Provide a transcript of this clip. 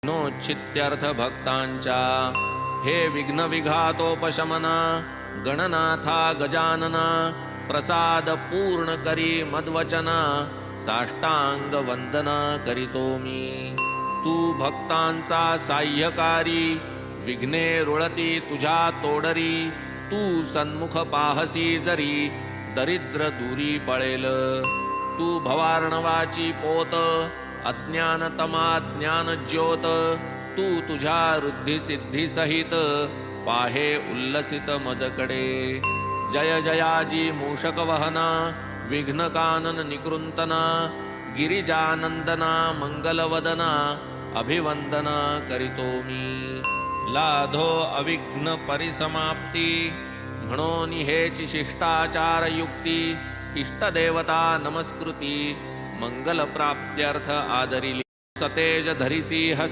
नोच्छित्यर्थ भक्तांच्या हे विघ्न विघातोपशमना गणनाथा गजानना प्रसाद पूर्ण करी मद्वचना साष्टांग वंदना करीतो मी तू भक्तांचा साह्यकारी विघ्ने रुळती तुझ्या तोडरी तू सन्मुख पाहसी जरी दरिद्र दूरी पळेल तू भवार्णवाची पोत अज्ञानतमा ज्ञान ज्योत तू तुझ्या रुद्धी सिद्धी सहित पाहे उल्लसित मजकडे जय जयाजी मूषक वहना विघ्न कानन निकृंतना गिरिजानंदना मंगलवदना अभिवंदना करीतो मी लाधो अविघ्न परिसमाप्ती म्हणून हेची शिष्टाचार युक्ती इष्टदेवता नमस्कृती मंगल प्राप्त्यर्थ आदरिली सतेज धरिसी